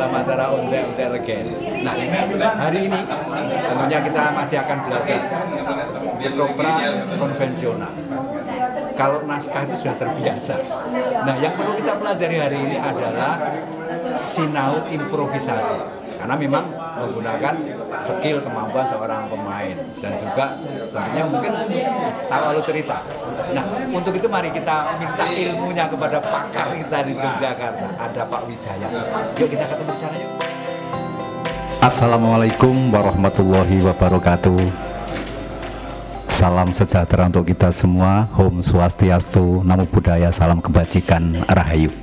dalam acara Oncek-Oncek Legen. Nah, hari ini tentunya kita masih akan belajar ketoprak konvensional. Kalau naskah itu sudah terbiasa. Nah, yang perlu kita pelajari hari ini adalah sinau improvisasi. Karena memang menggunakan skill kemampuan seorang pemain dan juga tentunya mungkin tahu alur cerita. Nah, untuk itu mari kita minta ilmunya kepada pakar kita di Yogyakarta. Ada Pak Widayat. Yuk kita ketemu di sana yuk. Assalamualaikum warahmatullahi wabarakatuh. Salam sejahtera untuk kita semua. Om Swastiastu, Namo Buddhaya, salam kebajikan, Rahayu.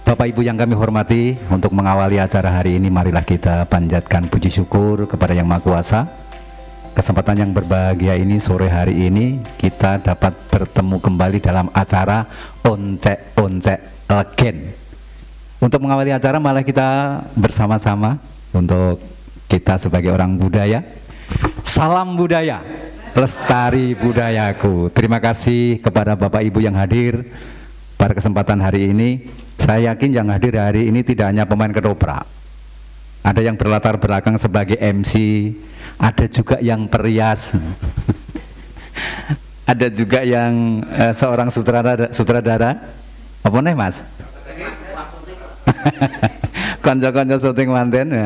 Bapak Ibu yang kami hormati, untuk mengawali acara hari ini marilah kita panjatkan puji syukur kepada Yang Maha Kuasa. Kesempatan yang berbahagia ini, sore hari ini kita dapat bertemu kembali dalam acara Oncek-Oncek Legen. Untuk mengawali acara malah kita bersama-sama untuk kita sebagai orang budaya. Salam budaya, lestari budayaku. Terima kasih kepada Bapak Ibu yang hadir pada kesempatan hari ini. Saya yakin yang hadir hari ini tidak hanya pemain ketoprak, ada yang berlatar belakang sebagai MC, ada juga yang perias, ada juga yang seorang sutradara. Apa nih Mas? Konco-konco syuting manten.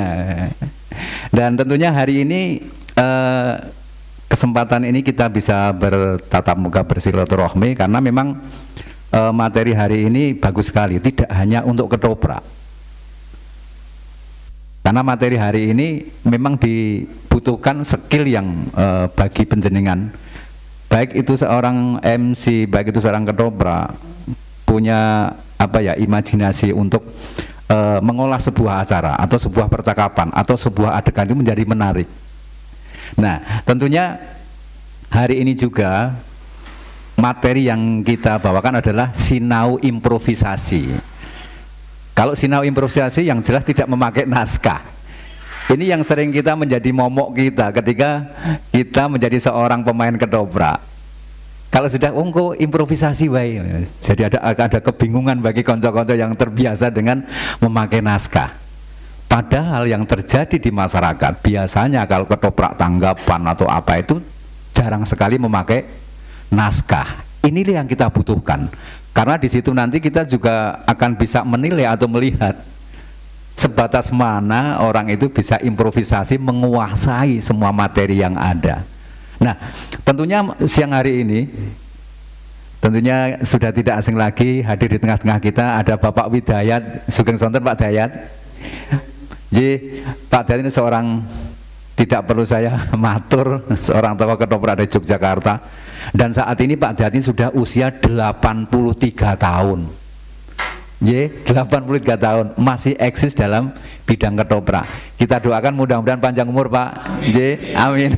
Dan tentunya hari ini kesempatan ini kita bisa bertatap muka bersilaturahmi karena memang materi hari ini bagus sekali, tidak hanya untuk ketoprak. Karena materi hari ini memang dibutuhkan skill yang bagi penjenengan, baik itu seorang MC, baik itu seorang ketoprak, punya apa ya, imajinasi untuk mengolah sebuah acara atau sebuah percakapan atau sebuah adegan itu menjadi menarik. Nah, tentunya hari ini juga materi yang kita bawakan adalah sinau improvisasi. Kalau sinau improvisasi yang jelas tidak memakai naskah. Ini yang sering kita menjadi momok kita ketika kita menjadi seorang pemain ketoprak. Kalau sudah improvisasi baik, jadi ada kebingungan bagi konco-konco yang terbiasa dengan memakai naskah. Padahal yang terjadi di masyarakat biasanya kalau ketoprak tanggapan atau apa itu jarang sekali memakai naskah. Inilah yang kita butuhkan, karena di situ nanti kita juga akan bisa menilai atau melihat sebatas mana orang itu bisa improvisasi menguasai semua materi yang ada. Nah, tentunya siang hari ini tentunya sudah tidak asing lagi hadir di tengah-tengah kita ada Bapak Widayat. Sugeng sonten Pak Dayat. Jadi Pak Dayat ini seorang, tidak perlu saya matur, seorang tokoh ketoprak dari Yogyakarta. Dan saat ini Pak Dayat ini sudah usia 83 tahun. 83 tahun masih eksis dalam bidang ketoprak. Kita doakan mudah-mudahan panjang umur Pak. Amin.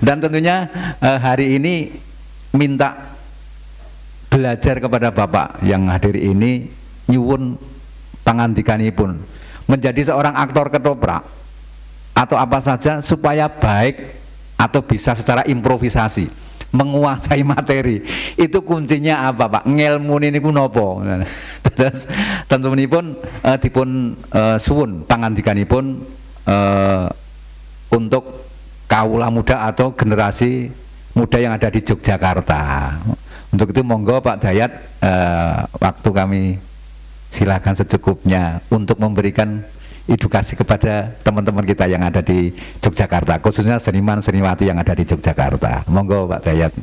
Dan tentunya hari ini minta belajar kepada Bapak yang hadir ini, nyuwun pangandikanipun menjadi seorang aktor ketoprak atau apa saja supaya baik atau bisa secara improvisasi menguasai materi. Itu kuncinya apa Pak? Ngelmune niku napa? Terus tentunipun dipun suwun pangandikanipun untuk kaula muda atau generasi muda yang ada di Yogyakarta. Untuk itu monggo Pak Dayat, waktu kami silakan secukupnya untuk memberikan edukasi kepada teman-teman kita yang ada di Yogyakarta, khususnya seniman-seniwati yang ada di Yogyakarta. Monggo Pak Dayat.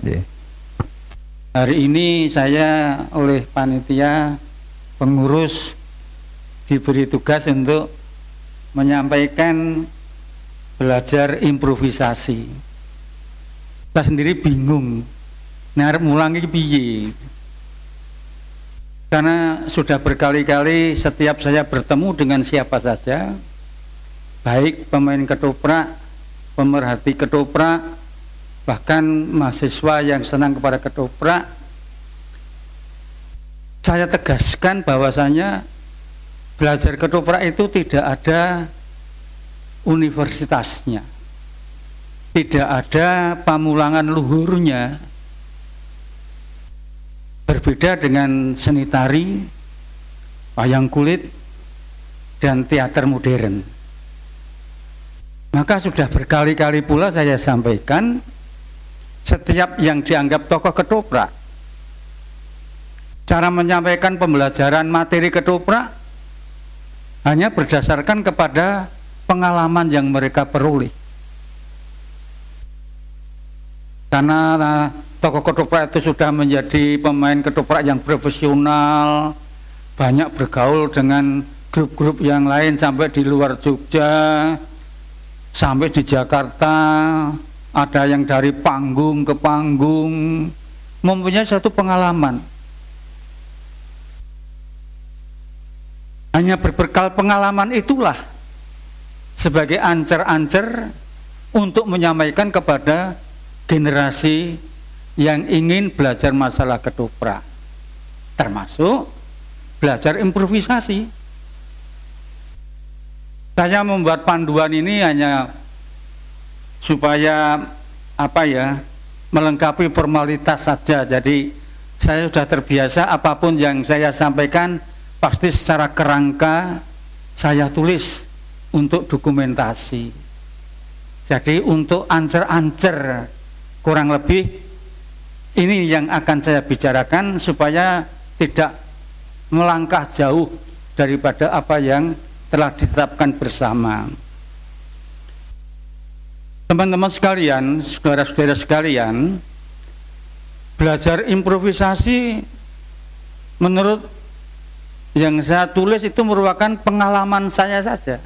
Hari ini saya oleh panitia pengurus diberi tugas untuk menyampaikan belajar improvisasi. Saya sendiri bingung, arep mulangi piye? Karena sudah berkali-kali setiap saya bertemu dengan siapa saja, baik pemain ketoprak, pemerhati ketoprak, bahkan mahasiswa yang senang kepada ketoprak, saya tegaskan bahwasanya belajar ketoprak itu tidak ada universitasnya, tidak ada pamulangan luhurnya. Berbeda dengan seni tari, wayang kulit, dan teater modern. Maka sudah berkali-kali pula saya sampaikan, setiap yang dianggap tokoh ketoprak, cara menyampaikan pembelajaran materi ketoprak hanya berdasarkan kepada pengalaman yang mereka peroleh. Karena tokoh ketoprak itu sudah menjadi pemain ketoprak yang profesional, banyak bergaul dengan grup-grup yang lain sampai di luar Jogja, sampai di Jakarta, ada yang dari panggung ke panggung, mempunyai satu pengalaman. Hanya berbekal pengalaman itulah sebagai ancer-ancer untuk menyampaikan kepada generasi yang ingin belajar masalah ketoprak, termasuk belajar improvisasi. Saya membuat panduan ini hanya supaya melengkapi formalitas saja. Jadi saya sudah terbiasa apapun yang saya sampaikan pasti secara kerangka saya tulis untuk dokumentasi. Jadi untuk ancer-ancer kurang lebih ini yang akan saya bicarakan supaya tidak melangkah jauh daripada apa yang telah ditetapkan bersama. Teman-teman sekalian, saudara-saudara sekalian, belajar improvisasi menurut yang saya tulis itu merupakan pengalaman saya saja,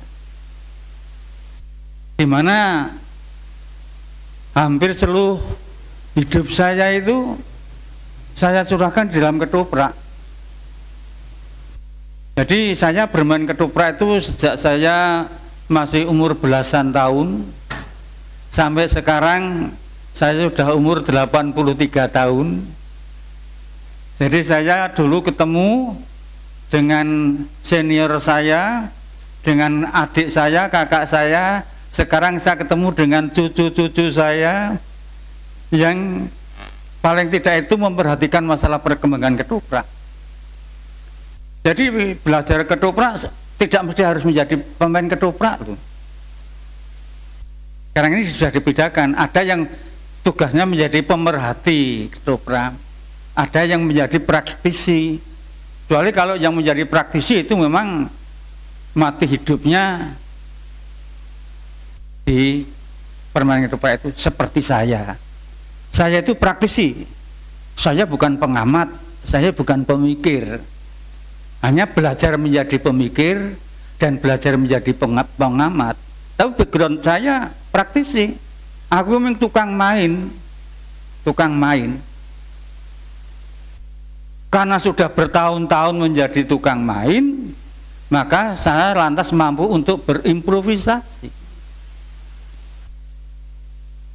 di mana hampir seluruh hidup saya itu saya curahkan di dalam ketoprak. Jadi saya bermain ketoprak itu sejak saya masih umur belasan tahun sampai sekarang saya sudah umur 83 tahun. Jadi saya dulu ketemu dengan senior saya, dengan adik saya, kakak saya. Sekarang saya ketemu dengan cucu-cucu saya yang paling tidak itu memperhatikan masalah perkembangan ketoprak. Jadi belajar ketoprak tidak mesti harus menjadi pemain ketoprak loh. Sekarang ini sudah dibedakan, ada yang tugasnya menjadi pemerhati ketoprak, ada yang menjadi praktisi. Kecuali kalau yang menjadi praktisi itu memang mati hidupnya di permainan ketoprak itu. Seperti saya itu praktisi, saya bukan pengamat, saya bukan pemikir, hanya belajar menjadi pemikir dan belajar menjadi pengamat. Tapi background saya praktisi, aku memang tukang main. Karena sudah bertahun-tahun menjadi tukang main, maka saya lantas mampu untuk berimprovisasi.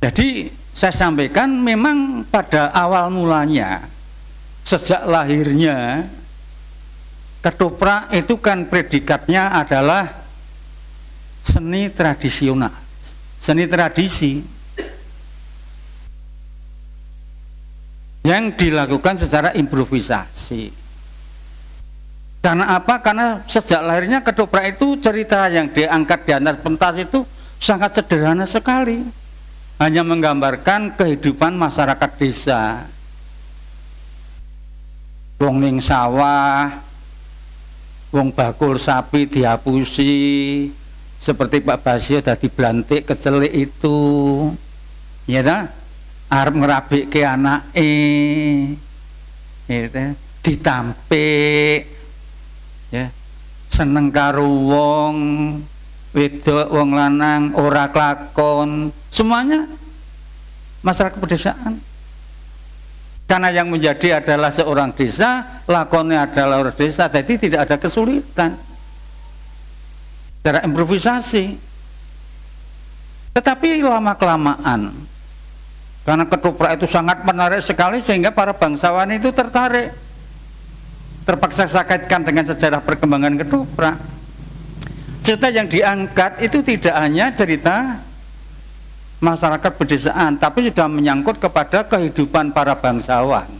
Jadi saya sampaikan memang pada awal mulanya, sejak lahirnya, ketoprak itu kan predikatnya adalah seni tradisional, seni tradisi yang dilakukan secara improvisasi. Karena apa? Karena sejak lahirnya ketoprak itu cerita yang diangkat di atas pentas itu sangat sederhana sekali, hanya menggambarkan kehidupan masyarakat desa. Wong ning sawah, wong bakul sapi diapusi, seperti Pak Basio dadi blantik kecelik itu, ya ta? Arep ngerabike anake, gitu, ditampik, ya, seneng karo wong wedok, wong lanang, ora kelakon, semuanya masyarakat pedesaan. Karena yang menjadi adalah seorang desa, lakonnya adalah orang desa, jadi tidak ada kesulitan secara improvisasi. Tetapi lama-kelamaan, karena ketoprak itu sangat menarik sekali sehingga para bangsawan itu tertarik. Terpaksa saya kaitkan dengan sejarah perkembangan ketoprak. Cerita yang diangkat itu tidak hanya cerita masyarakat pedesaan, tapi sudah menyangkut kepada kehidupan para bangsawan,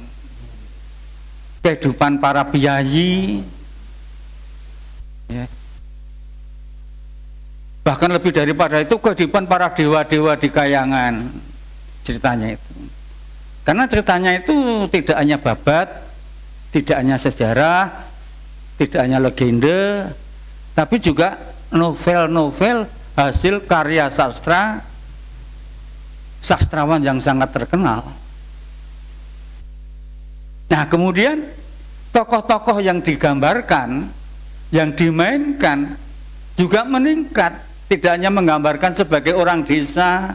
kehidupan para piyayi, ya, Bahkan lebih daripada itu kehidupan para dewa-dewa di kayangan ceritanya itu. Karena ceritanya itu tidak hanya babat, tidak hanya sejarah, tidak hanya legenda, tapi juga novel-novel hasil karya sastra sastrawan yang sangat terkenal. Nah, kemudian tokoh-tokoh yang digambarkan, yang dimainkan juga meningkat. Tidak hanya menggambarkan sebagai orang desa,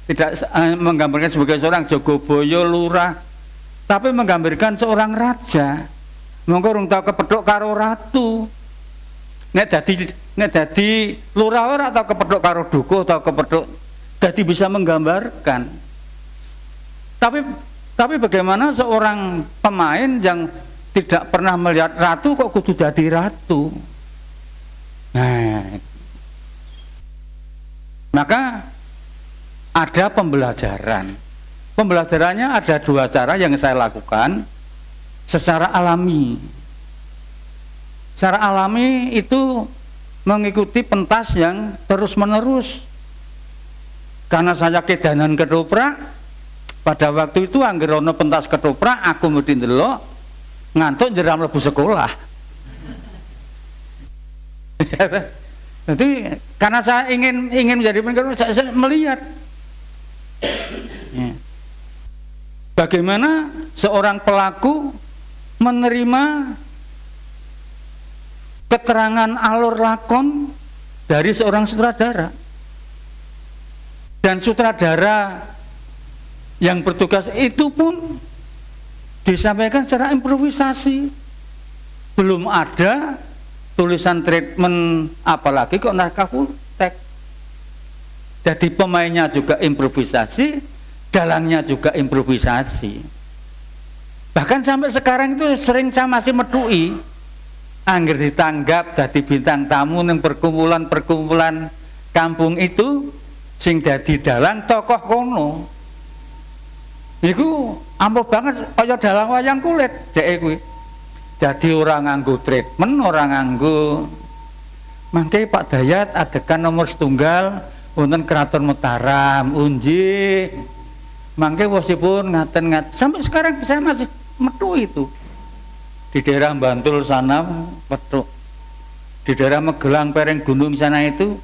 tidak menggambarkan sebagai seorang Jogoboyo lurah, tapi menggambarkan seorang raja. Monggo urung tau kepethuk karo ratu. Nek dadi lurah ora tau kepethuk karo dukuh, tau kepethuk dadi bisa menggambarkan. Tapi bagaimana seorang pemain yang tidak pernah melihat ratu kok kudu dadi ratu? Nah, maka ada pembelajaran. Pembelajarannya ada dua cara yang saya lakukan secara alami. Secara alami itu mengikuti pentas yang terus-menerus. Karena saya kedanan ketoprak, pada waktu itu angger ana pentas ketoprak aku mesti ndelok ngantuk jeram mlebu sekolah. Jadi karena saya ingin menjadi penggemar, saya melihat ya, bagaimana seorang pelaku menerima keterangan alur lakon dari seorang sutradara, dan sutradara yang bertugas itu pun disampaikan secara improvisasi. Belum ada tulisan treatment, apalagi kok naskah full text. Jadi pemainnya juga improvisasi, dalangnya juga improvisasi. Bahkan sampai sekarang itu sering saya masih medui angger ditanggap jadi bintang tamu yang perkumpulan kampung itu sing dadi dalang tokoh kono. Iku ampuh banget kaya dalang wayang kulit dhek kuwi. Jadi orang nganggo treatment, orang nganggo mangke Pak Dayat adegan nomor setunggal wonten Keraton Mataram, unji. Mangke wosipun ngaten sampai sekarang saya masih metu itu. Di daerah Bantul sana metu. Di daerah Magelang Pereng Gunung sana itu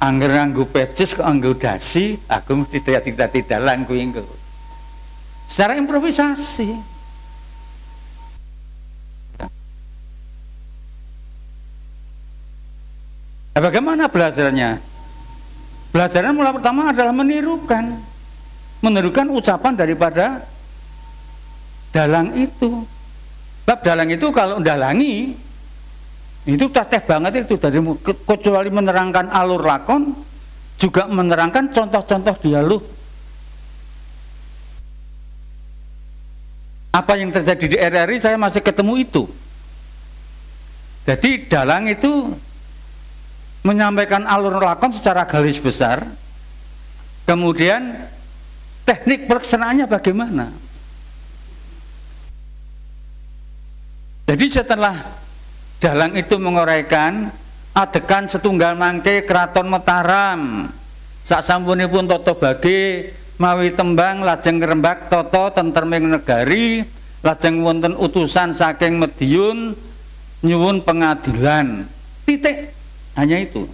angger nganggo pecis kok nganggo dasi, aku mesti dadi dalang kuwi engko. Secara improvisasi. Nah, bagaimana belajarnya? Belajarnya mulai pertama adalah menirukan ucapan daripada dalang itu. Bab dalang itu kalau dalangi itu teh banget itu, dari kecuali menerangkan alur lakon juga menerangkan contoh-contoh dialog. Apa yang terjadi di RRI saya masih ketemu itu. Jadi dalang itu menyampaikan alur lakon secara garis besar, kemudian teknik pelaksanaannya bagaimana. Jadi setelah dalang itu menguraikan adegan setunggal mangke Keraton Mataram, sak sampunipun toto bage mawi tembang lajeng ngrembak toto tentreming negari, lajeng wonten utusan saking Mediun nyuwun pengadilan. Titik. Hanya itu.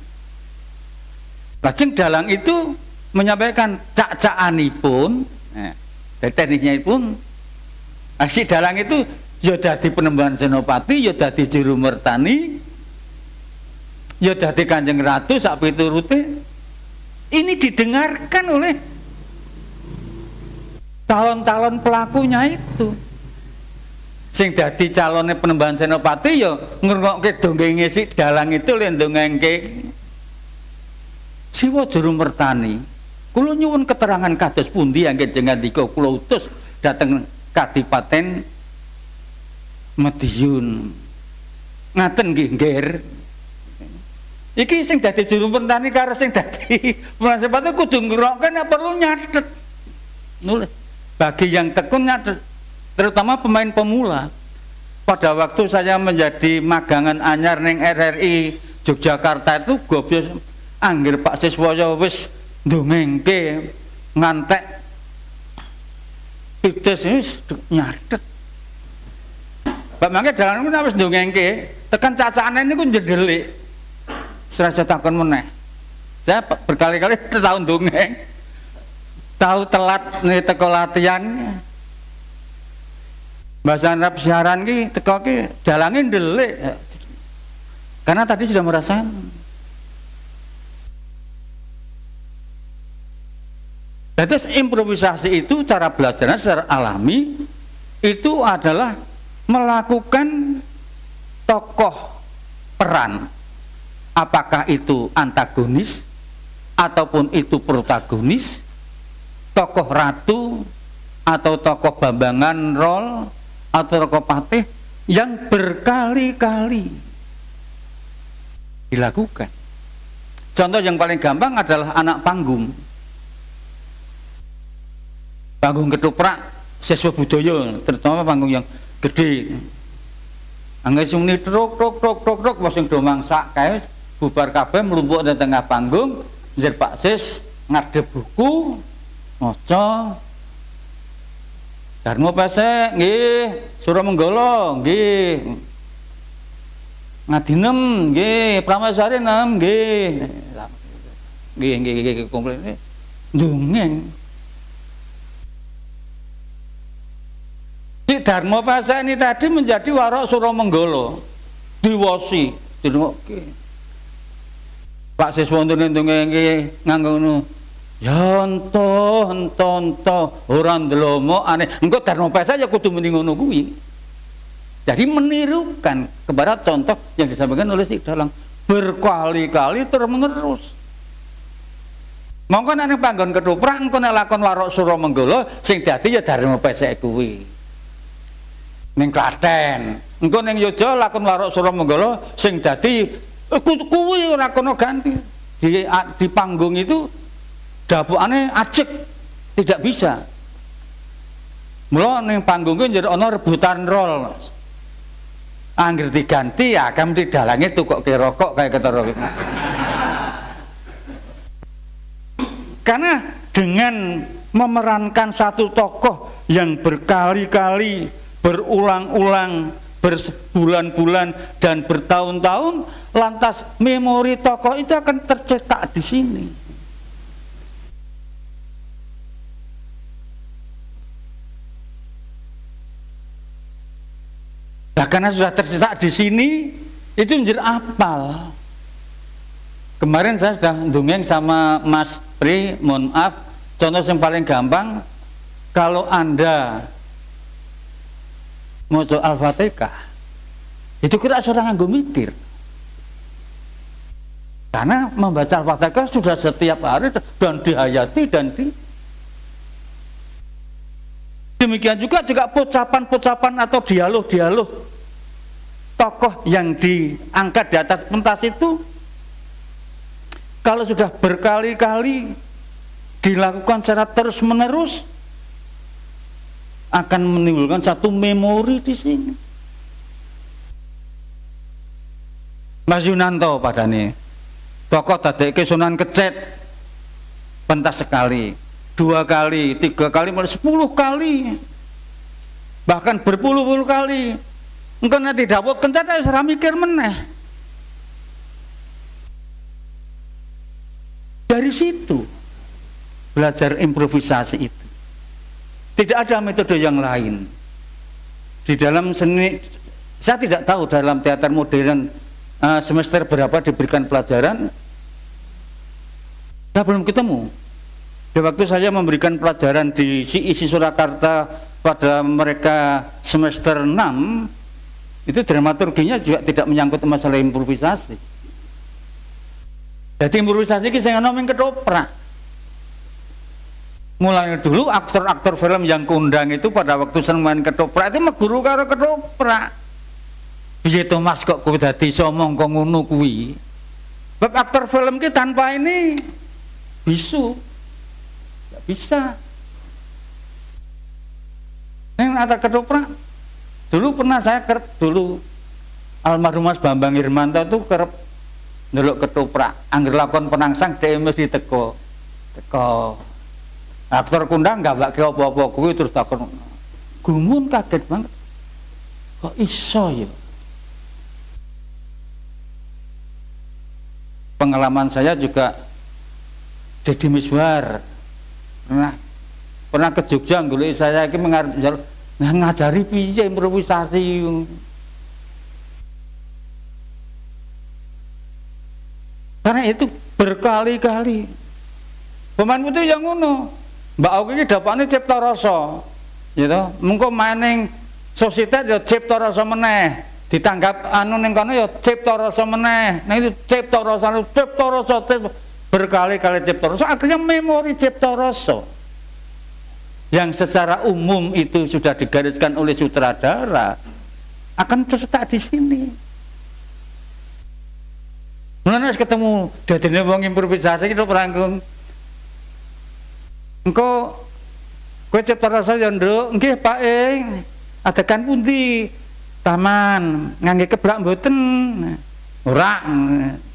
Lajeng dalang itu menyampaikan cak-cakanipun, dari tekniknya pun, si dalang itu ya dadi Penembahan Senopati, ya dadi Juru Mertani, ya dadi Kanjeng Ratu sak piturute. Ini didengarkan oleh calon-calon pelakunya itu. Sing dadi calone Penembahan Senopati ya ngrungokke dongenge si dalang itu lek ndongengke Siwa Juru Mertani. Kula nyuwun keterangan kados pundi anggen jengandika kula utus dhateng Kadipaten Mediun. Ngaten nggih, nggih. Iki sing dadi Juru Mertani karo sing dadi Penembahan Senopati kudu ngrungokke nek perlu nyatet. Nulis bagi yang tekun nyatet, terutama pemain pemula. Pada waktu saya menjadi magangan anyar ning RRI Yogyakarta itu gobios anggere Pak Siswaya wis ndongengke ngantek pites wis nyatet. Bab mangke dalan ku wis ndongengke, tekan cacane niku njendelik. Serasa takon meneh. Saya berkali-kali tahun dongeng. Tahu telat nih teko latihan. Bahasa Arab siaran ki teko ki dalange ndelik. Karena tadi sudah merasakan. Jadi improvisasi itu cara belajarnya secara alami itu adalah melakukan tokoh peran, apakah itu antagonis ataupun itu protagonis, tokoh ratu atau tokoh bambangan rol atau tokoh patih yang berkali-kali dilakukan. Contoh yang paling gampang adalah anak panggung. Panggung ketoprak siswa budaya, terutama panggung yang gede. Angger sing truk sing do mangsak kae bubar kabeh mlumpuk di tengah panggung, njer Pak Sis ngadep buku maca Darmo Pesek nggih, Suramenggala nggih. Ngadinem nggih, Prameswari 6 nggih. Nggih komplit ndongeng. Di Darmo Pesek ini tadi menjadi warok Suramenggala. Diwosi, dirungokke. Pak Siswa ndongeng nganggo ngono. Ya ento ora ndelomo aneh. Engko Darmo Pesek ya kudu muni ngono kuwi. Jadi menirukan kepada contoh yang disampaikan oleh Sik Dalang berkali-kali terus-menerus. Mongko nek panggon ketoprak engko nek lakon warok Suramenggala sing dadi ya Darmo Pesek kuwi. Ning Klaten, engko ning Yogya lakon warok Suramenggala sing dadi kuwi ora kono ganti. Di panggung itu dapukane ajek, tidak bisa. Mula ning panggung ku njero ana rebutan rol. Angger diganti ya kan didalange tukokke rokok kayak ketara. Karena dengan memerankan satu tokoh yang berkali-kali, berulang-ulang, berbulan-bulan dan bertahun-tahun, lantas memori tokoh itu akan tercetak di sini. Nah, karena sudah tercetak di sini, itu menjadi apal. Kemarin saya sudah ndongeng sama Mas Pri, mohon maaf, contoh yang paling gampang, kalau Anda maca Al-Fatihah, itu kita seorang nganggo mikir. Karena membaca Al-Fatihah sudah setiap hari dan dihayati dan demikian juga pocapan-pocapan atau dialog-dialog tokoh yang diangkat di atas pentas itu, kalau sudah berkali-kali dilakukan secara terus-menerus, akan menimbulkan satu memori di sini. Mas Yunanto padane tokoh dadekke Sunan Kecet pentas sekali, 2 kali, 3 kali, 10 kali, bahkan berpuluh-puluh kali. Engko nek didhawuh kencet wis ora mikir meneh. Dari situ belajar improvisasi itu. Tidak ada metode yang lain. Di dalam seni, saya tidak tahu dalam teater modern semester berapa diberikan pelajaran. Saya belum ketemu. Di waktu saya memberikan pelajaran di CIC Surakarta pada mereka semester 6, itu dramaturginya juga tidak menyangkut masalah improvisasi. Jadi improvisasi ini saya ngomong ketoprak. Mulai dulu aktor-aktor film yang kondang itu pada waktu seneng main ketoprak itu meguru karo ketoprak. Piye to Mas kok kowe dadi iso mongko ngono kuwi? Sebab aktor film ki tanpa ini bisu. Enggak bisa. Yang ada ketoprak. Dulu pernah saya kerep dulu almarhum Mas Bambang Irmanto itu kerep ndelok ketoprak, angger lakon penangsang dhewe mesti teko. Aktor kondang nggak apa-apa kuwi terus takon. Gumun kaget banget. Kok iso ya? Pengalaman saya juga Deddy Miswar pernah ke Jogja golek saya iki ngajari piye improvisasi. Karena itu berkali-kali pemain putih yang ngono. Mbak Oki iki dapane cipta rasa gitu. Mengko main ning sosietas ya cipta rasa meneh, ditanggap anu ning kono ya cipta rasa meneh. Nah itu cipta rasa berkali-kali cipta rasa, akhirnya memori cipta rasa yang secara umum itu sudah digariskan oleh sutradara akan tercetak di sini. Mulane wis ketemu dadine wong improvisasi kita peranggung. Engko kowe cipta rasa ya nduk, nggih Pak adegan pundi? Taman, ngangge keblak mboten? Ora.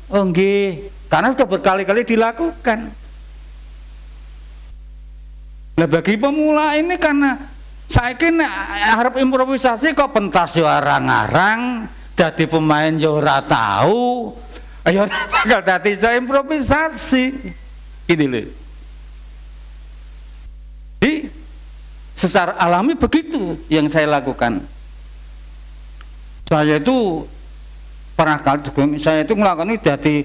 Oh nggih, karena sudah berkali-kali dilakukan. Nah bagi pemula ini karena saiki nek arep improvisasi kok pentas yo arang-arang, dadi pemain yo ora tahu. Ayo bakal dadi iso improvisasi. Ini lho. Jadi secara alami begitu yang saya lakukan. Saya itu pernah kali saya itu melakukan itu dari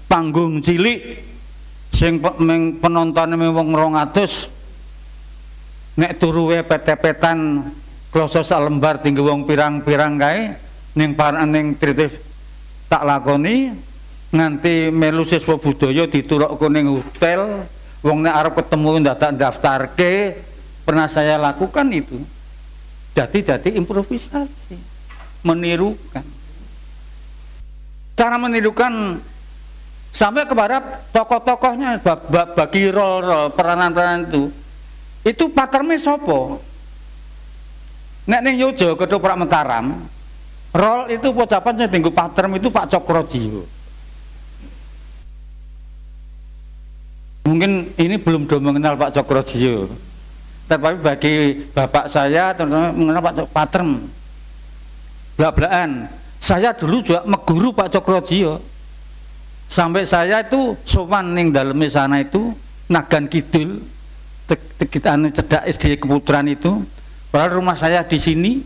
panggung cilik sing penontonnya wong 200 nek turu wae pet-petan kloso sak lembar tinggi wong pirang-pirang kae ning ning tritis tak lakoni nganti melu siswa budaya diturukku ning hotel. Wong nek arep ketemu ndadak daftarke, pernah saya lakukan itu. Jadi improvisasi, menirukan. Cara menirukan sampai kepada tokoh-tokohnya bagi role peranan-peranan itu patternnya sopo. Nek ning Yojo ketoprak Mataram, role itu pocapan sing dienggo pattern itu Pak Cokrojiwo. Mungkin ini belum mengenal Pak Cokrojiwo, tapi bagi bapak saya terutama mengenal Pak Patrem belak-belakan. Saya dulu juga meguru Pak Cokrojiwo sampai saya itu sowan ning daleme sana itu Nagan Kidul kita cedak SD Keputaran itu. Padahal rumah saya di sini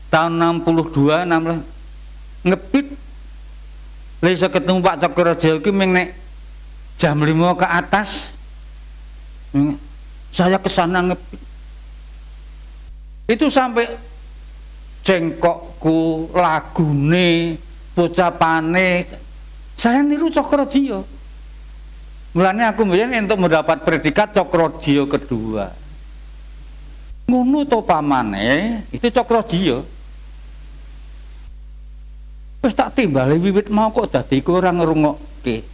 tahun 62 ngepit lha iso ketemu Pak Cokrojiwo iki ming nek jam 5 ke atas saya kesana ngepit itu sampai jengkokku, lagune, pocapane saya niru Cokrojiwo. Mulanya aku mbiyen untuk mendapat predikat Cokrojiwo kedua. Ngono to pamane itu Cokrojiwo. Wis tak timbali wiwit mau kok dadi kowe ora ngrungokke.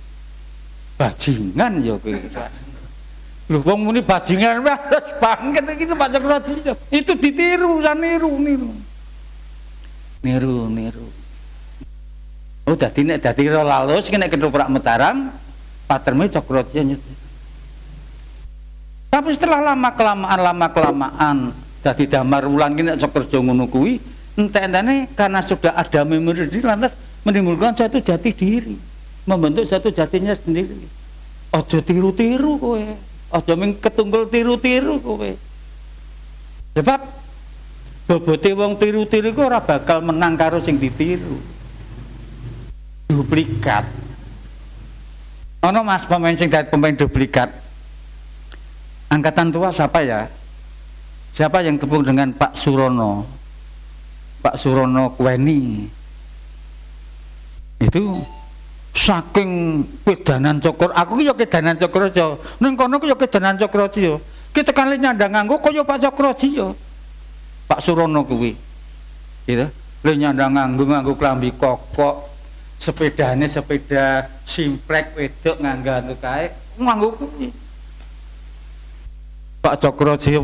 Bajingan ya kowe. Lho wong muni bajingan wis banget iki Pak Cokrojiwo. Itu ditiru, niru. Oh dadi nek dadi lalus nek ketoprak Mataram, paterme Cokrojiwo nyetir. Tapi setelah lama kelamaan dadi damar wulan ki nek Cokrojiwo ngono kuwi, entek-entene karena sudah ada memori diri lantas menimbulkan satu jati diri. Membentuk satu jatinya sendiri. Ojo tiru-tiru kowe, ojo ming ketunggul tiru-tiru kowe. Sebab bobote wong tiru-tiru ku ora bakal menang karo sing ditiru. Duplikat. Ono Mas pemain sing dadi pemain duplikat. Angkatan tua siapa ya? Siapa yang tepung dengan Pak Surono? Pak Surono Kuweni. Itu saking kedanan Cokro, aku ki yo kedanan Cokrojiwo. Ning kono ku yo kedanan Cokrojiwo. Ki tekan nyandang nganggo kaya Pak Cokrojiwo. Pak Surono kuwi. Gitu. Le nyandang nganggo klambi kokok, sepedane sepeda simplek wedok nganggo kae, nganggo kuwi. Pak Cokrojiwo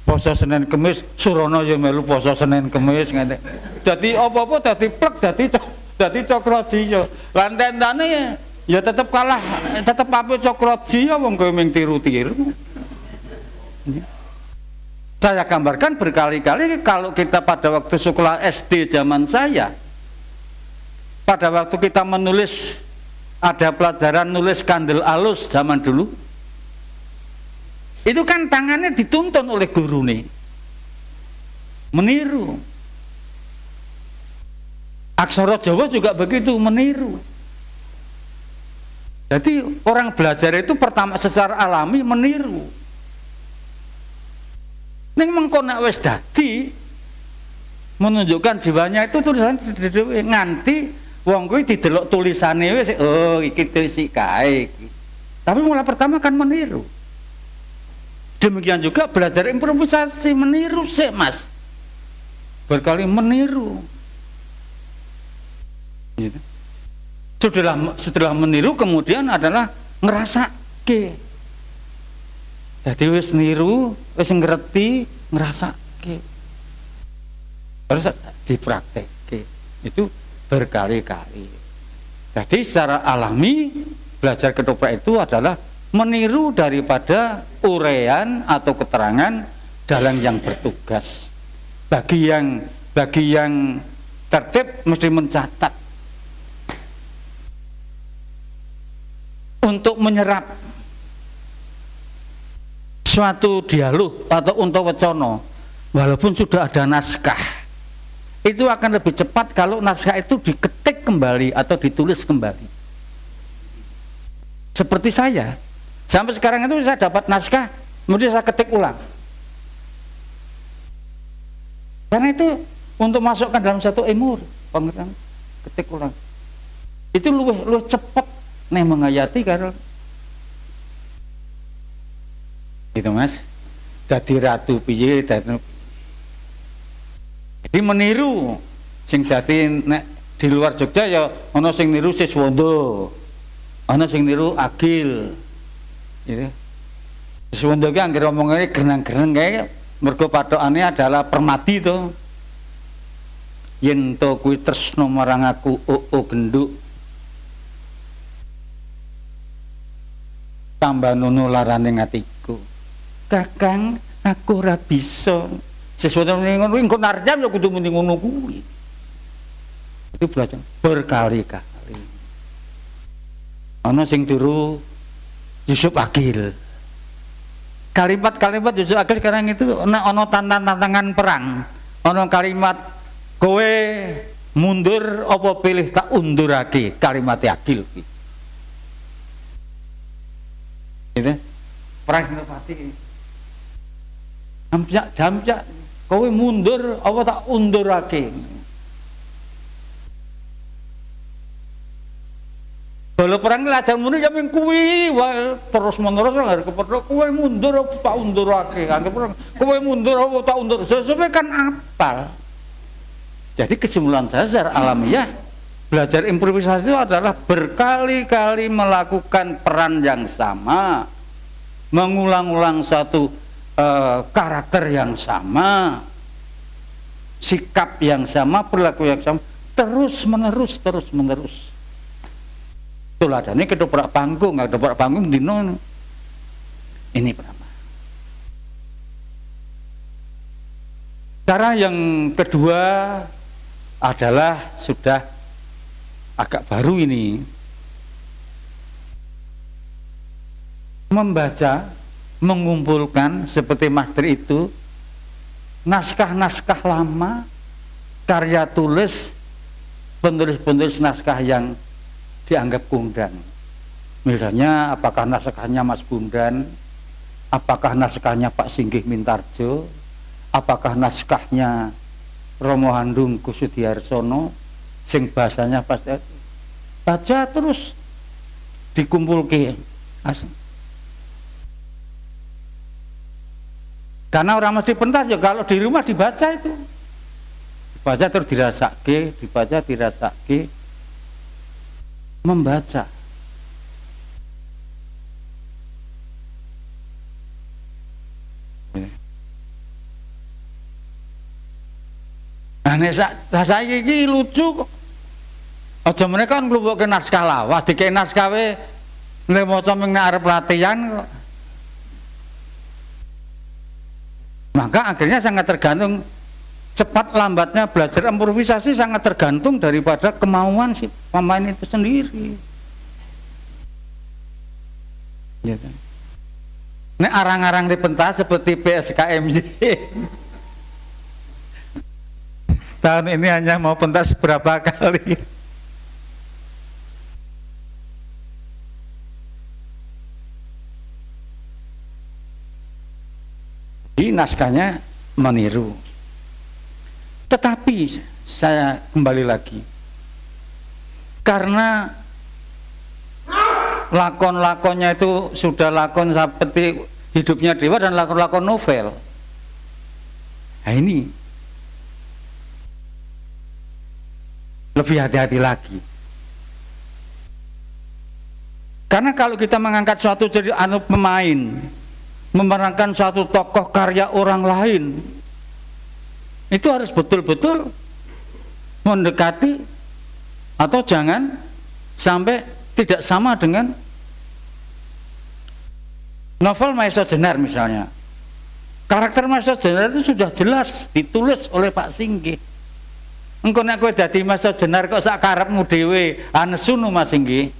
poso Senin Kemis, Surono yo melu poso Senin Kemis ngene. Dadi apa-apa dadi plek dadi Dadi Cokrojiya. Lan tentane ya tetep kalah, tetep apik Cokrojiya wong kowe ming tiru-tiru. Saya gambarkan berkali-kali kalau kita pada waktu sekolah SD zaman saya, pada waktu kita menulis, ada pelajaran nulis kandel alus zaman dulu, itu kan tangannya dituntun oleh guru nih, meniru. Aksara Jawa juga begitu, meniru. Jadi orang belajar itu pertama secara alami meniru. Ning mengko nek wis dadi menunjukkan jiwanya itu tulisan nganti wong kuwi didelok tulisane wis oh iki tulis kae iki. Tapi mulai pertama kan meniru. Demikian juga belajar improvisasi, meniru sih Mas. Berkali meniru. Gitu. Setelah meniru kemudian adalah ngerasake. Jadi wis niru, wis ngerti, ngerasake. Harus dipraktekke. Itu berkali-kali. Jadi secara alami belajar ketoprak itu adalah meniru daripada uraian atau keterangan dalang yang bertugas. Bagi yang tertib mesti mencatat. Untuk menyerap suatu dialog atau untuk wacana, walaupun sudah ada naskah, itu akan lebih cepat kalau naskah itu diketik kembali atau ditulis kembali. Seperti saya, sampai sekarang itu saya dapat naskah, kemudian saya ketik ulang. Karena itu untuk masukkan dalam satu emur, pengertian ketik ulang. Itu luwih cepat nih menghayati karena gitu Mas. Dadi ratu piye dadi. Jadi meniru sing dadi nek di luar Jogja ya ana sing niru Siswondo. Ana sing niru Agil. Gitu. Siswondo ki anggere omongane grenang-greneng kae mergo pathokane adalah Permati to. Yen to kuwi tresno marang aku genduk. Tambah nono larane atiku. Kakang aku ora bisa. Sesuatu ngono engko narjam ya kudu muni ngono kuwi. Itu belajar berkali-kali. Ana sing tiru Yusuf Agil. Kalimat-kalimat Yusuf Agil sekarang itu ana tantangan perang. Ana kalimat kowe mundur apa pilih tak undurake, kalimat Agil kuwi. Gitu. Perang Senopati. Damjak kowe mundur apa tak undurake. Kalau perang lajang muni ya ming kuwi wae terus menerus nang kepethuk kowe mundur apa tak undurake. Anggap perang kowe mundur apa tak undur. Sesuai kan apal. Jadi kesimpulan saya secara alamiah belajar improvisasi itu adalah berkali-kali melakukan peran yang sama, mengulang-ulang satu karakter yang sama, sikap yang sama, perilaku yang sama, terus menerus. Tuladane ketoprak panggung, ketoprak panggung dino ini pertama. Cara yang kedua adalah sudah agak baru ini, membaca, mengumpulkan seperti master itu naskah-naskah lama, karya tulis penulis-penulis naskah yang dianggap kondang. Misalnya apakah naskahnya Mas Bundan, apakah naskahnya Pak Singgih Mintarjo, apakah naskahnya Romo Handung Kusudiarsono sing bahasanya pasti baca terus dikumpulke. Karena orang mesti pentas ya kalau di rumah dibaca itu. Dibaca terus dirasake, dibaca dirasake, membaca. Nah, saya ini lucu kok. Aja mereka kan nglumpukke naskah lawas, dikek naskah we nek maca ming nek arep latihan kok. Maka akhirnya sangat tergantung cepat lambatnya belajar improvisasi, sangat tergantung daripada kemauan si pemain itu sendiri. Gitu. Nek arang-arang di pentas seperti PSKMJ tahun ini hanya mau pentas berapa kali. Di naskahnya meniru. Tetapi saya kembali lagi, karena lakon-lakonnya itu sudah lakon seperti Hidupnya Dewa dan lakon-lakon novel. Nah ini lebih hati-hati lagi. Karena kalau kita mengangkat suatu jadi pemain, memerankan suatu tokoh karya orang lain, itu harus betul-betul mendekati atau jangan sampai tidak sama dengan novel Maesa Jenar misalnya. Karakter Maesa Jenar itu sudah jelas ditulis oleh Pak Singgi. Engko nek kowe dadi Maesa Jenar kok sak karepmu dhewe anesunu Mas Singgi.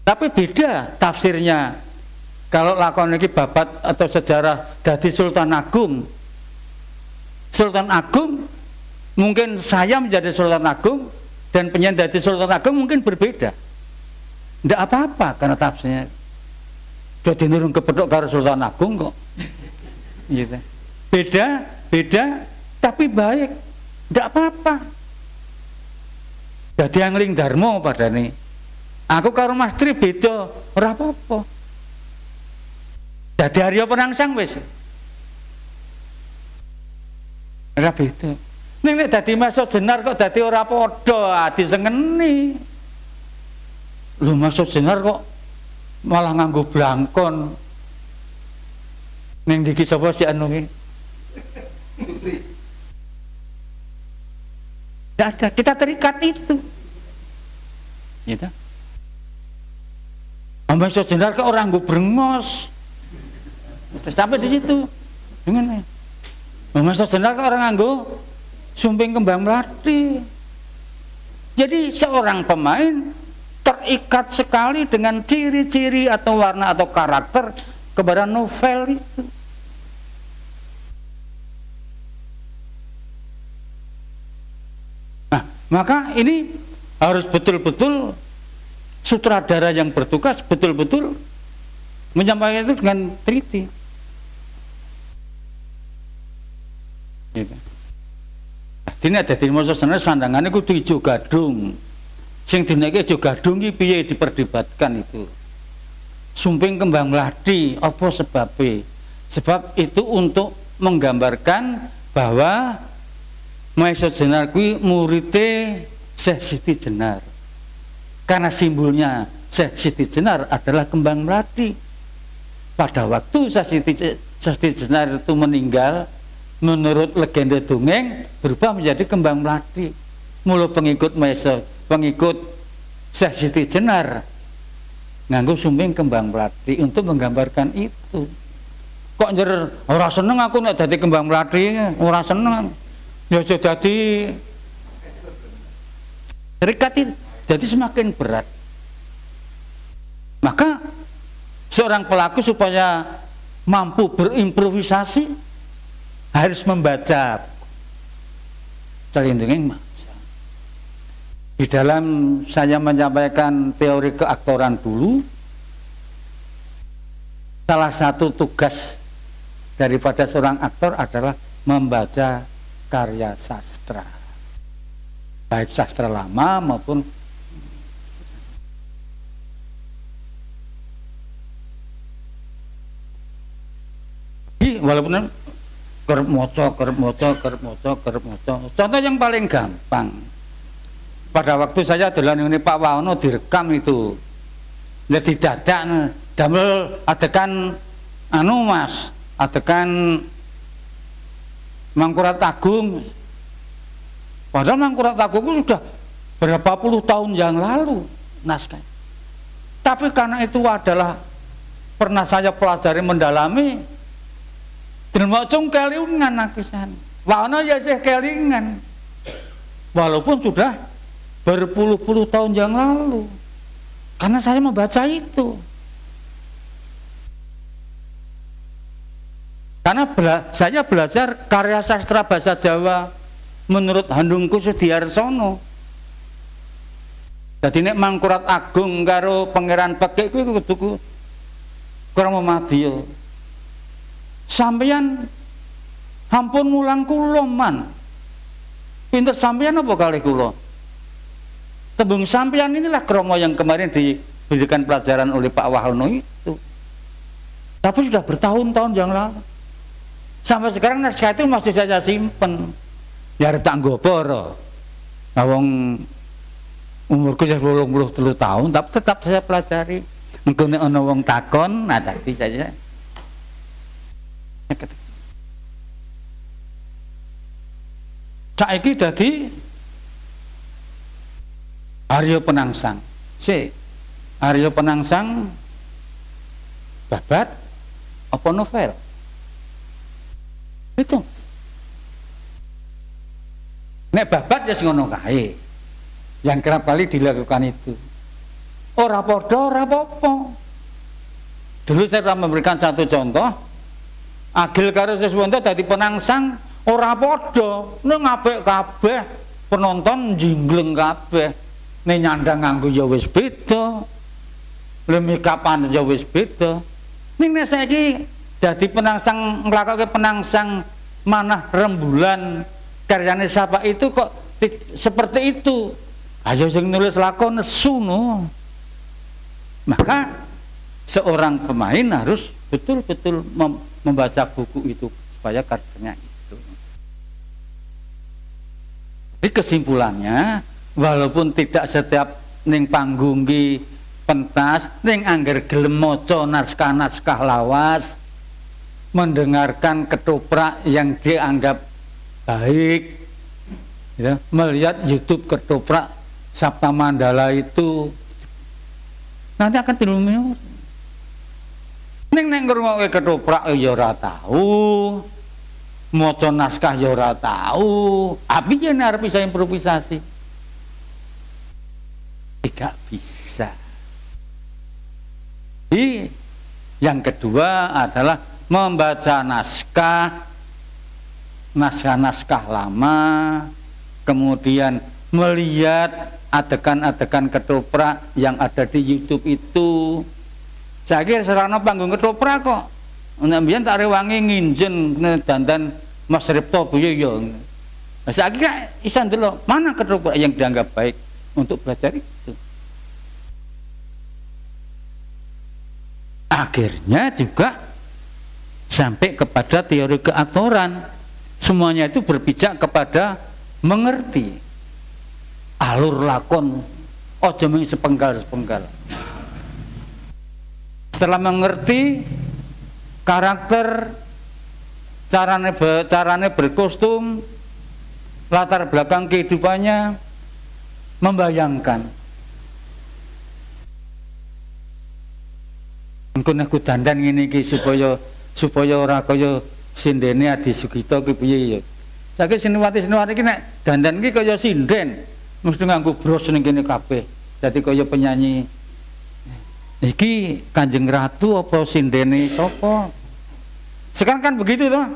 Tapi beda tafsirnya. Kalau lakon ini babat atau sejarah dadi Sultan Agung. Sultan Agung mungkin saya menjadi Sultan Agung dan penyanyi dadi Sultan Agung mungkin berbeda. Tidak apa-apa karena tafsirnya jadi nurung kepedok karo Sultan Agung kok. Gitu. Beda tapi baik. Tidak apa-apa. Jadi yang ring Darmo padane. Aku karo Mas Tri beda, ora apa-apa. Dadi Arya Penangsang wis. Ora beda. Ning nek dadi Maesa Jenar kok dadi ora padha, disengeni. Lho Maesa Jenar kok malah nganggo blangkon. Ning iki sapa si anu iki? Tidak ada, kita terikat itu. Gitu. Maesa Jenar kok orang nggo brengos. Terus sampai di situ. Dengan Maesa Jenar kok orang nganggo sumping kembang melati. Jadi seorang pemain terikat sekali dengan ciri-ciri atau warna atau karakter kepada novel itu. Nah, maka ini harus betul-betul sutradara yang bertugas betul-betul menyampaikan itu dengan teliti. Gitu. Dene dadi Maesa Jenar sandangane kudu ijo gadung. Sing dineke ijo gadung iki piye diperdebatkan itu. Sumping kembang mladi apa sebabnya? Sebab itu untuk menggambarkan bahwa Maesa Jenar kuwi murite Syekh Siti Jenar. Karena simbolnya Syekh Siti Jenar adalah kembang melati. Pada waktu Syekh Siti Jenar itu meninggal, menurut legenda dongeng berubah menjadi kembang melati. Mula pengikut Syekh Siti Jenar nganggo sumping kembang melati untuk menggambarkan itu. Kok njer ora seneng aku nek dadi kembang melati, ora seneng. Ya aja dadi terikat itu. Jadi semakin berat. Maka seorang pelaku supaya mampu berimprovisasi harus membaca celindunging maca. Di dalam saya menyampaikan teori keaktoran dulu, salah satu tugas daripada seorang aktor adalah membaca karya sastra, baik sastra lama maupun walaupun kerep moco. Contoh yang paling gampang. Pada waktu saya dolan ini Pak Waono direkam itu. Jadi dadak damel adegan anu Mas, adegan Mangkurat Agung Padahal Mangkurat Agung itu sudah berapa puluh tahun yang lalu naskah. Tapi karena itu adalah pernah saya pelajari mendalami, terima cung kelingan nakisan. Wana ya saya kelingan. Walaupun sudah berpuluh-puluh tahun yang lalu. Karena saya membaca itu. Karena saya belajar karya sastra bahasa Jawa menurut Handungku Sudiarsono. Jadi nek Mangkurat Agung karo Pangeran Pekik kuwi kudu kurang memadya. Sampeyan ampun mulang kula man. Pinter sampeyan apa kalih kula? Tembung sampeyan inilah kromo yang kemarin diberikan pelajaran oleh Pak Wahono itu. Tapi sudah bertahun-tahun yang lalu. Sampai sekarang naskah itu masih saya simpen. Ya tak nggopo. Nah wong umurku sudah 83 tahun, tapi tetap saya pelajari. Engko nek ana wong takon, nah tadi saja. Saiki dadi Arya Penangsang. Arya Penangsang babat apa novel? Itu. Nek babat ya sing ngono kae. Yang kerap kali dilakukan itu. Ora padha, ora apa-apa. Dulu saya pernah memberikan satu contoh. Agil karo Siswanto dadi penangsang ora padha. Nek ngapik kabeh, penonton jingleng kabeh. Nek nyandang nganggo ya wis beda. Lemikapan ya wis beda. Ning nek saiki dadi penangsang nglakoke penangsang manah rembulan karyane siapa itu kok seperti itu. Ayo sing nulis lakon nesu no. Maka seorang pemain harus betul-betul membaca buku itu supaya karyanya itu. Jadi kesimpulannya, walaupun tidak setiap ning panggung ki pentas, ning angger gelem maca naskah-naskah lawas, mendengarkan ketoprak yang dianggap baik, ya, melihat YouTube ketoprak Sabta Mandala itu nanti akan dilumuri. Ning nek ngrungokke ketoprak ya ora tahu, maca naskah ya ora tahu, tapi yen arep bisa improvisasi tidak bisa. Jadi yang kedua adalah membaca naskah lama, kemudian melihat adegan-adegan ketoprak yang ada di YouTube itu. Saya kira serana panggung ketoprak kok. Nek mbiyen tak rewangi nginjen dandan Mas Ripto Boyo ya. Saya kira isan delok mana ketoprak yang dianggap baik untuk belajar itu. Akhirnya juga sampai kepada teori keaktoran. Semuanya itu berpijak kepada mengerti alur lakon, ojo mung sepenggal-sepenggal. Setelah mengerti karakter, carane berkostum, latar belakang kehidupannya, membayangkan engko nek dandan ngene iki supaya ora kaya sindene Adi Sugito ki piye ya. Saiki Siniwati iki nek dandan iki kaya sinden, mesti nganggo bros ning kene kabeh. Dadi kaya penyanyi. Iki Kanjeng Ratu apa sindene sapa? Sekarang kan begitu toh.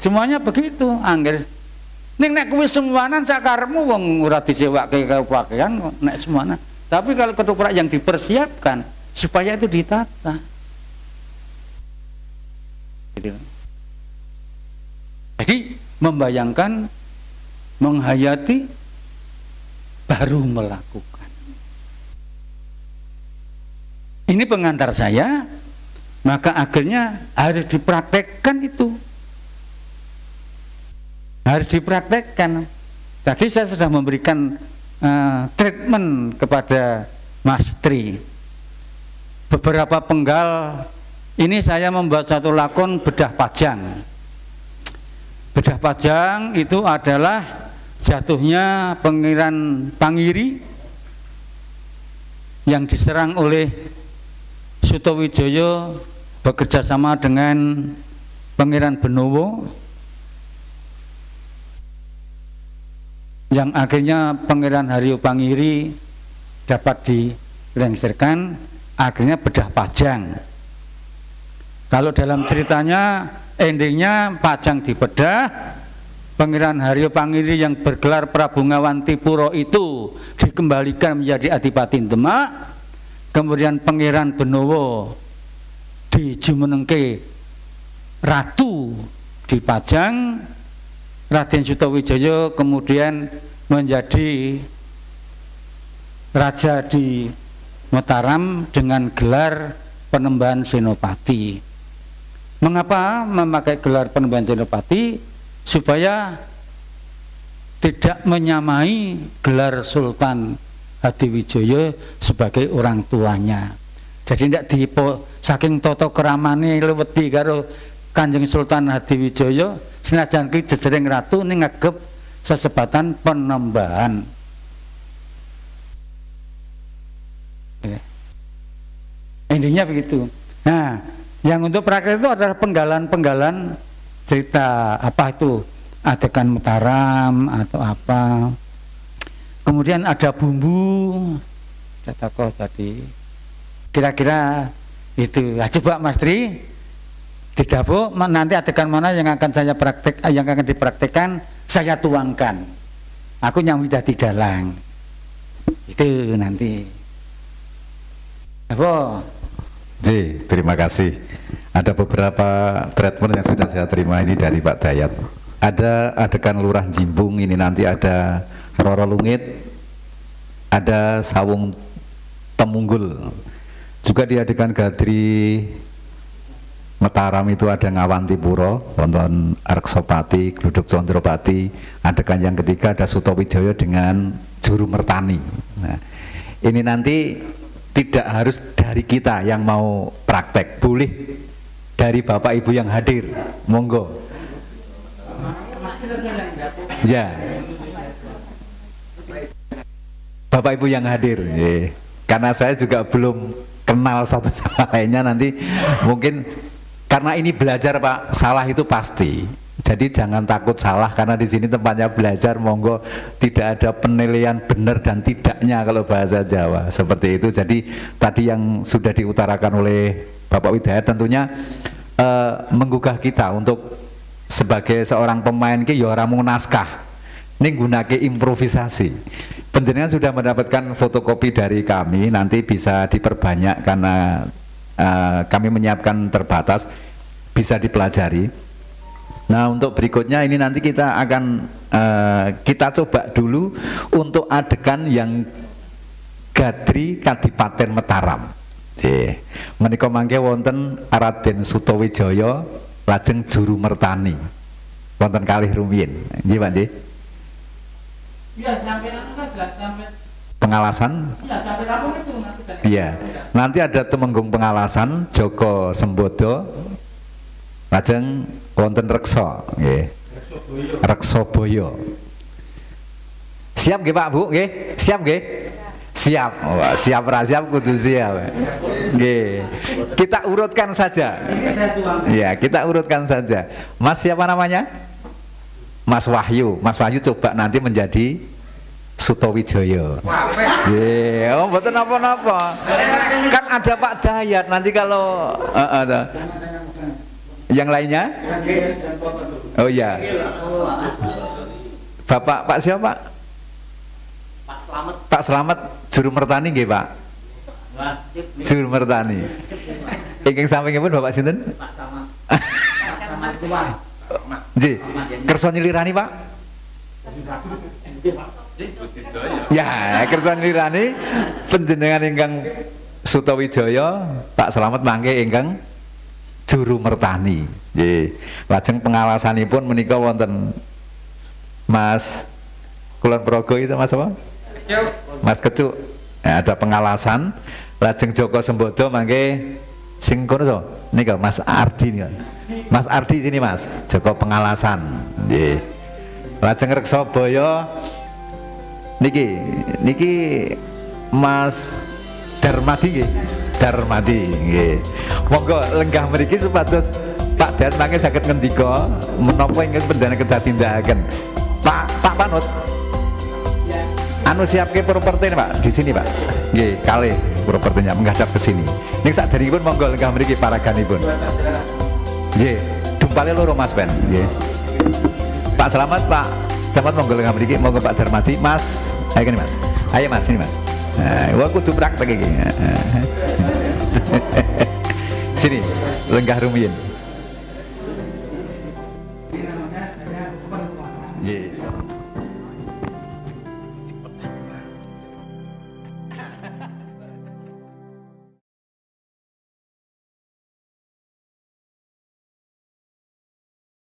Semuanya begitu, angger. Ning nek kuwi semuanan sakarepmu wong ora disewake karo pakaian nek semuanan. Tapi kalau ketoprak yang dipersiapkan supaya itu ditata. Jadi membayangkan, menghayati, baru melakukan. Ini pengantar saya, maka akhirnya harus dipraktekkan itu. Harus dipraktekkan. Tadi saya sudah memberikan treatment kepada Mas Tri. Beberapa penggal ini saya membuat satu lakon bedah pajang. Bedah pajang itu adalah jatuhnya Pangeran Pangiri yang diserang oleh Sutawijaya bekerja sama dengan Pangeran Benowo, yang akhirnya Pangeran Haryo Pangiri dapat dilengsirkan, akhirnya bedah Pajang. Kalau dalam ceritanya endingnya Pajang dibedah, Pangeran Haryo Pangiri yang bergelar Prabu Ngawantipuro itu dikembalikan menjadi Adipati Demak, kemudian Pangeran Benowo dijumenengke ratu di Pajang, Raden Sutawijaya kemudian menjadi raja di Mataram dengan gelar Penembahan Senopati. Mengapa memakai gelar Penembahan Senopati? Supaya tidak menyamai gelar Sultan Hadiwijaya sebagai orang tuanya. Jadi tidak saking toto keramane leweti karo Kanjeng Sultan Hadiwijaya, senajan ki jejering ratu ning ngagep sesebatan Penembahan. Intinya begitu. Nah, yang untuk praktek itu adalah penggalan-penggalan cerita, apa itu, adegan Mataram atau apa. Kemudian ada bumbu, ada tokoh tadi. Kira-kira itu. Nah, coba Mas Tri di dapur nanti adegan mana yang akan saya praktek, yang akan dipraktekkan saya tuangkan. Aku nyambi dadi dalang. Itu nanti. Apa? J, terima kasih. Ada beberapa treatment yang sudah saya terima ini dari Pak Dayat. Ada adegan Lurah Jimbung, ini nanti ada Roro Lungit, ada Sawung Temunggul. Juga di adegan Gadri Mataram itu ada Ngawantipuro, wonten Arksopati, Gluduk Condropati. Adegan yang ketiga ada Sutawijaya dengan Juru Mertani. Nah, ini nanti tidak harus dari kita yang mau praktek, boleh dari Bapak Ibu yang hadir, monggo. Ya, Bapak Ibu yang hadir, karena saya juga belum kenal satu sama lainnya, nanti mungkin karena ini belajar Pak, salah itu pasti. Jadi jangan takut salah, karena di sini tempatnya belajar, monggo, tidak ada penilaian benar dan tidaknya kalau bahasa Jawa seperti itu. Jadi tadi yang sudah diutarakan oleh Bapak Widayat tentunya menggugah kita untuk sebagai seorang pemain ki ya ora mung naskah, ning gunake improvisasi. Panjenengan sudah mendapatkan fotokopi dari kami, nanti bisa diperbanyak karena kami menyiapkan terbatas, bisa dipelajari. Nah, untuk berikutnya ini nanti kita akan kita coba dulu untuk adegan yang Gadri Kadipaten Mataram. Menika mangke wonten Raden Sutawijaya lajeng Juru Mertani. Wonten kalih rumiyin. Nggih, Pak nggih. Iya, sampai pengalasan. Iya, sampai kapan itu nanti. Iya. Nanti ada Temenggung Pengalasan Joko Sembodo. Lajeng wonten Reksa, nggih. Reksoboyo. Siap nggih Pak Bu, nggih? Siap nggih? Siap. Oh, siap ra siap kudu siap. Nggih. Kita urutkan saja. Ya, kita urutkan saja. Mas siapa namanya? Mas Wahyu. Mas Wahyu coba nanti menjadi Sutawijaya. Nggih, oh mboten napa-napa. Kan ada Pak Dayat nanti kalau yang lainnya? Oh iya. Bapak Pak siapa Pak? Pak Slamet. Pak Slamet Juru Mertani nggih Pak? Juru Mertani. Ingkang sampingipun Bapak sinten? Pak Camat. Camat tua. Nggih. Kersa nyelirani Pak? Ya, kersa nyelirani panjenengan ingkang Sutawijaya, Pak Slamet mangke ingkang Juru Mertani. Nggih. Lajeng pengalasanipun menika wonten Mas Kulon Progo iki sama sapa? Mas Kecuk. Nah, ada pengalasan. Lajeng Joko Sembodo mangke sing kono so. Nika Mas Ardi nika. Mas Ardi sini Mas, Joko Pengalasan. Nggih. Lajeng reksa baya niki Mas Darmadi nggih. Darmadi nggih. Monggo lenggah mriki supados Pak Dat mangke saged ngendika menapa ingkang panjenengan kedah tindakaken. Pak Panut. Anu siapke properti ini Pak, di sini Pak. Nggih, kalih propertinya menghadap ke sini. Ning saderengipun monggo lenggah mriki paraganipun. Nggih, dumpale loro Mas Ben. Nggih. Pak Selamat, Pak Camat monggo lenggah mriki, monggo Pak Darmadi, Mas. Ayo kene Mas. Ayo Mas, ini Mas. Wah kudu praktek iki. Sini, lenggah rumiyin.